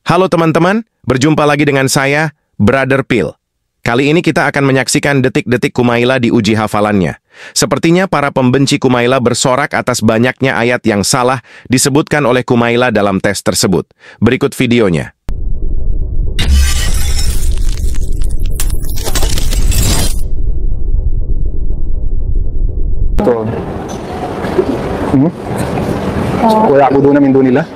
Halo teman-teman, berjumpa lagi dengan saya, Brother Phil. Kali ini kita akan menyaksikan detik-detik Kumaila diuji hafalannya. Sepertinya para pembenci Kumaila bersorak atas banyaknya ayat yang salah disebutkan oleh Kumaila dalam tes tersebut. Berikut videonya. Betul. ويعبدون من دون الله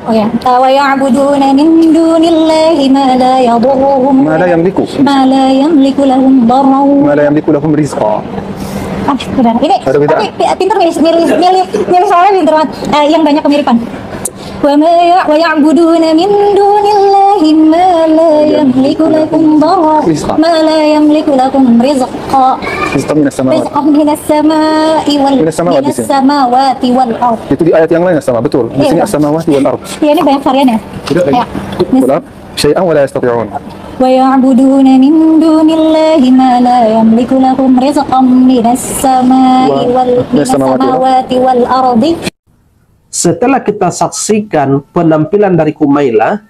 ويعبدون من دون الله ما لا يضرهم ما لا يملك لهم ضرا ما لا يملك لهم رزقا. Benar. Ini tapi pinter milih soalnya pinter banget. Yang banyak kemiripan. Wa ya'buduna min dunillahi ma la yamliku lakum darra ma la yamliku lakum rizqa. Rizqan minas samawati wal ardh. Itu di ayat yang lain sama, betul. Di sini as-samawati wal ardh. Ya, ini banyak variannya. Tidak ya. Syai'an wa la yastati'un. وَيَعْبُدُونَ مِن دُونِ اللَّهِ مَا لَا يَمْلِكُ لَهُمْ رِزْقًا مِنَ السَّمَاوَاتِ وَالْأَرْضِ. Setelah kita saksikan penampilan dari Kumaila,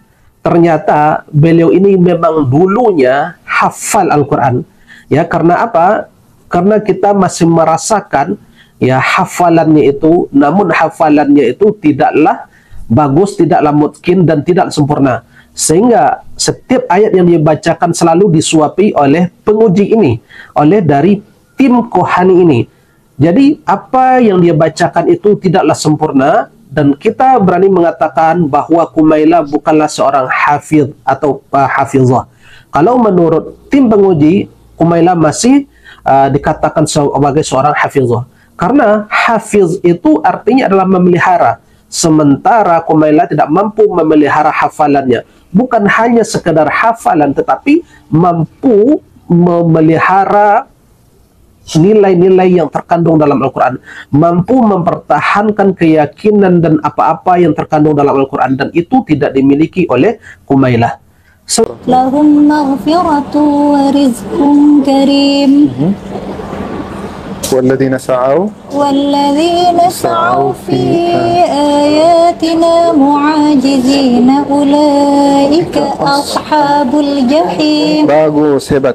ternyata beliau ini memang dulunya hafal Al-Quran. Ya, karena apa? Karena kita masih merasakan ya hafalannya itu, namun hafalannya itu tidaklah bagus, tidaklah mungkin dan tidak sempurna. Sehingga setiap ayat yang dibacakan selalu disuapi oleh penguji ini, oleh dari tim Kohani ini. Jadi apa yang dia bacakan itu tidaklah sempurna, dan kita berani mengatakan bahwa Kumaila bukanlah seorang hafiz atau hafizah. Kalau menurut tim penguji, Kumaila masih dikatakan sebagai seorang hafizah. Karena hafiz itu artinya adalah memelihara. Sementara Kumaila tidak mampu memelihara hafalannya. Bukan hanya sekedar hafalan, tetapi mampu memelihara nilai-nilai yang terkandung dalam Al-Quran. Mampu mempertahankan keyakinan dan apa-apa yang terkandung dalam Al-Quran. Dan itu tidak dimiliki oleh Kumaila. Lahum maghfiratu wa rizqun karim. والذين سعوا في آياتنا معاجزين أولئك أصحاب الجحيم. Bagus, hebat.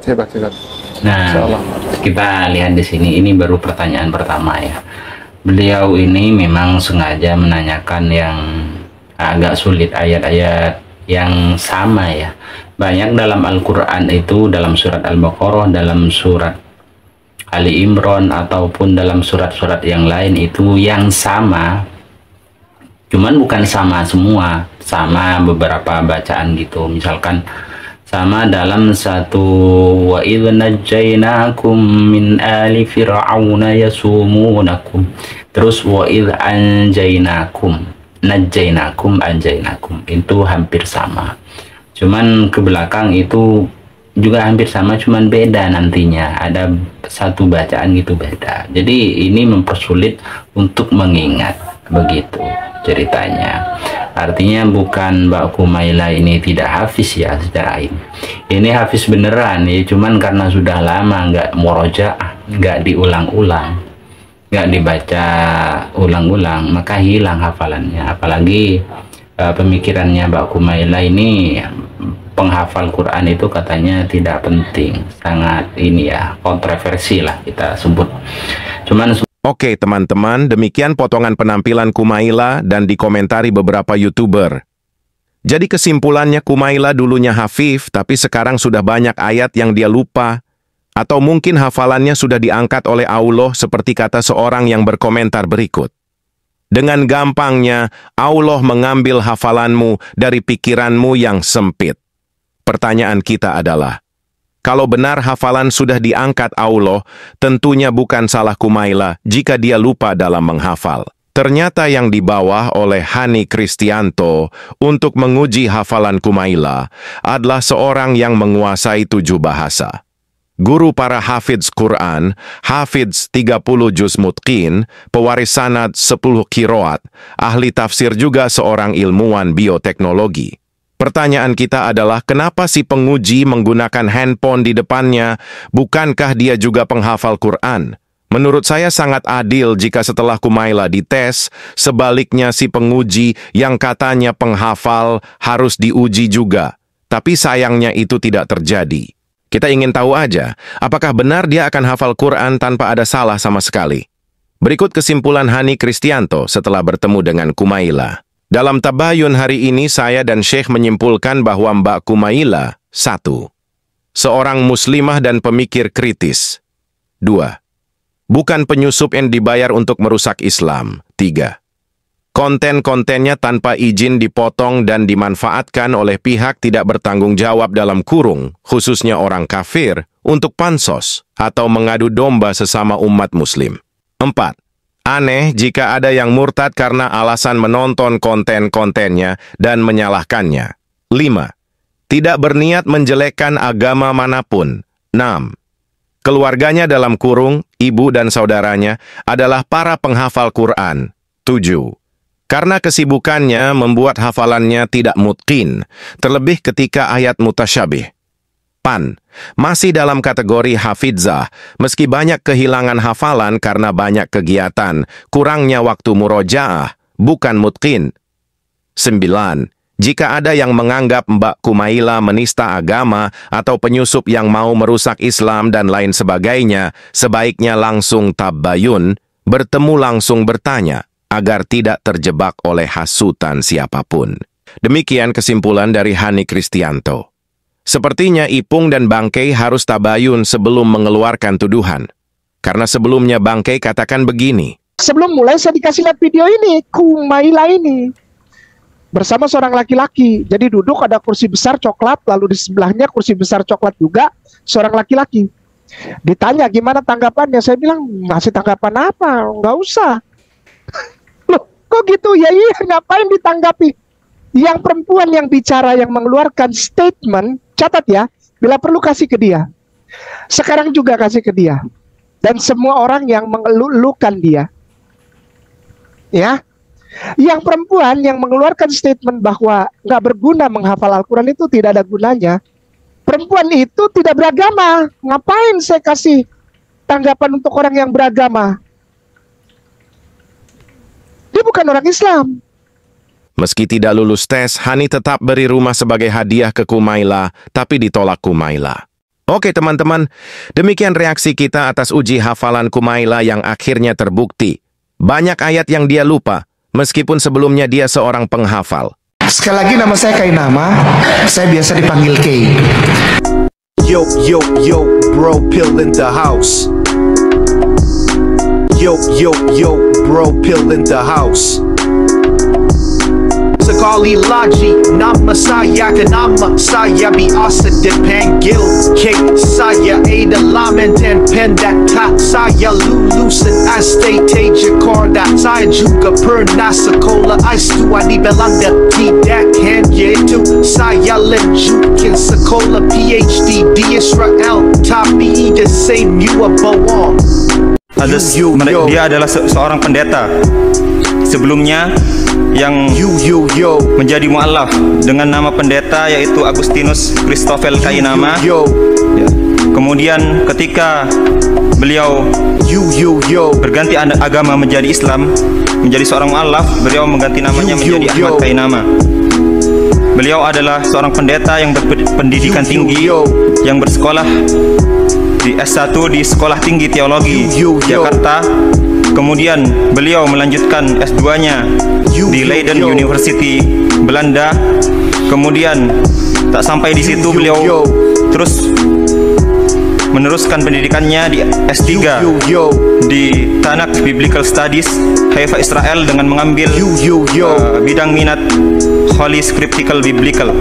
Nah, kita lihat di sini, ini baru pertanyaan pertama ya. Beliau ini memang sengaja menanyakan yang agak sulit, ayat-ayat yang sama ya. Banyak dalam Al-Quran itu, dalam surat Al-Baqarah, dalam surat Ali Imran, ataupun dalam surat-surat yang lain itu yang sama, cuman bukan sama semua, sama beberapa bacaan gitu. Misalkan sama dalam satu wa idh najjaynakum min ali fir'auna yasumunakum, terus wa idh anjaynakum anjaynakum, itu hampir sama, cuman ke belakang itu juga hampir sama, cuman beda nantinya, ada satu bacaan gitu beda. Jadi ini mempersulit untuk mengingat, begitu ceritanya. Artinya bukan Mbak Kumaila ini tidak hafiz ya secara ini hafiz beneran ya, cuman karena sudah lama nggak murojaah, nggak diulang-ulang, nggak dibaca ulang-ulang, maka hilang hafalannya. Apalagi pemikirannya Mbak Kumaila ini, penghafal Quran itu katanya tidak penting, sangat ini ya, kontroversi lah kita sebut. Cuman Oke teman-teman, demikian potongan penampilan Kumaila dan dikomentari beberapa YouTuber. Jadi kesimpulannya, Kumaila dulunya hafif, tapi sekarang sudah banyak ayat yang dia lupa. Atau mungkin hafalannya sudah diangkat oleh Allah seperti kata seorang yang berkomentar berikut. Dengan gampangnya, Allah mengambil hafalanmu dari pikiranmu yang sempit. Pertanyaan kita adalah, kalau benar hafalan sudah diangkat Allah, tentunya bukan salah Kumaila jika dia lupa dalam menghafal. Ternyata yang dibawa oleh Hani Kristianto untuk menguji hafalan Kumaila adalah seorang yang menguasai 7 bahasa. Guru para hafidz Quran, hafidz 30 juz mutqin, pewaris sanad 10 qiraat, ahli tafsir juga seorang ilmuwan bioteknologi. Pertanyaan kita adalah, kenapa si penguji menggunakan handphone di depannya? Bukankah dia juga penghafal Quran? Menurut saya sangat adil jika setelah Kumaila dites, sebaliknya si penguji yang katanya penghafal harus diuji juga. Tapi sayangnya itu tidak terjadi. Kita ingin tahu aja, apakah benar dia akan hafal Quran tanpa ada salah sama sekali? Berikut kesimpulan Hani Kristianto setelah bertemu dengan Kumaila. Dalam tabayun hari ini saya dan Syekh menyimpulkan bahwa Mbak Kumaila 1. Seorang muslimah dan pemikir kritis. 2. Bukan penyusup yang dibayar untuk merusak Islam. 3. Konten-kontennya tanpa izin dipotong dan dimanfaatkan oleh pihak tidak bertanggung jawab dalam kurung, khususnya orang kafir, untuk pansos atau mengadu domba sesama umat muslim. 4. Aneh jika ada yang murtad karena alasan menonton konten-kontennya dan menyalahkannya. 5. Tidak berniat menjelekkan agama manapun. 6. Keluarganya dalam kurung, ibu dan saudaranya adalah para penghafal Quran. 7. Karena kesibukannya membuat hafalannya tidak mutqin, terlebih ketika ayat mutasyabih. Pan, masih dalam kategori hafidzah, meski banyak kehilangan hafalan karena banyak kegiatan, kurangnya waktu murojaah, bukan mutqin. 9. Jika ada yang menganggap Mbak Kumaila menista agama atau penyusup yang mau merusak Islam dan lain sebagainya, sebaiknya langsung tabayun, bertemu langsung bertanya, agar tidak terjebak oleh hasutan siapapun. Demikian kesimpulan dari Hani Kristianto. Sepertinya Ipung dan Bangkei harus tabayun sebelum mengeluarkan tuduhan. Karena sebelumnya Bangkei katakan begini. Sebelum mulai saya dikasih lihat video ini, Kumaila ini bersama seorang laki-laki. Jadi duduk ada kursi besar coklat, lalu di sebelahnya kursi besar coklat juga seorang laki-laki. Ditanya gimana tanggapannya, saya bilang masih tanggapan apa? Nggak usah. Loh, kok gitu? Ya iya, ngapain ditanggapi? Yang perempuan yang bicara, yang mengeluarkan statement, catat ya, bila perlu kasih ke dia. Sekarang juga kasih ke dia. Dan semua orang yang mengeluhkan dia. Ya. Yang perempuan yang mengeluarkan statement bahwa nggak berguna menghafal Al-Quran itu tidak ada gunanya. Perempuan itu tidak beragama. Ngapain saya kasih tanggapan untuk orang yang beragama? Dia bukan orang Islam. Meski tidak lulus tes, Hani tetap beri rumah sebagai hadiah ke Kumaila, tapi ditolak Kumaila. Oke teman-teman, demikian reaksi kita atas uji hafalan Kumaila yang akhirnya terbukti. Banyak ayat yang dia lupa, meskipun sebelumnya dia seorang penghafal. Sekali lagi nama saya Kainama, saya biasa dipanggil Kay. Yo, yo, yo, bro, pill in the house. Yo, yo, yo, bro, pill in the house. Sekali lagi nama saya biasa dipanggil Kay. Saya adalah mantan pendeta. Saya lulusan STT Jakarta. Saya juga pernah sekolah S2 di Belanda. Tidak hanya itu, saya lanjutkan sekolah PhD di Israel. Tapi the same you are bohong. Dia adalah seorang pendeta sebelumnya yang menjadi mu'alaf dengan nama pendeta yaitu Agustinus Christoffel Kainama. Ya. Kemudian ketika beliau berganti agama menjadi Islam, menjadi seorang mu'alaf, beliau mengganti namanya menjadi Ahmad Kainama. Beliau adalah seorang pendeta yang berpendidikan tinggi, yang bersekolah di S1 di Sekolah Tinggi Teologi Jakarta. Kemudian beliau melanjutkan S2-nya di Leiden University, Belanda. Kemudian tak sampai di situ, beliau terus meneruskan pendidikannya di S3 di Tanakh Biblical Studies, Haifa, Israel, dengan mengambil bidang minat Holy Scriptical Biblical.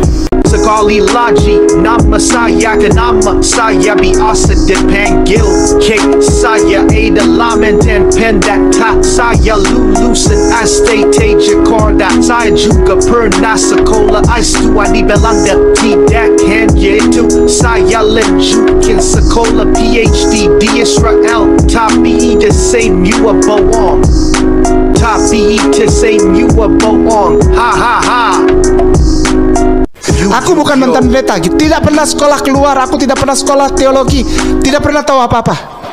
Sekali lagi nama saya biasa dipanggil Kay. Saya adalah mantan pendeta. Saya lulusan STT Jakarta. Saya juga pernah sekolah S2 di Belanda. Tidak hanya itu, saya lanjutkan sekolah PhD di Israel. Tapi the same you are bohong. Tapi the same you are bohong. Ha ha ha. Aku bukan mantan pendeta, tidak pernah sekolah keluar, aku tidak pernah sekolah teologi, tidak pernah tahu apa-apa.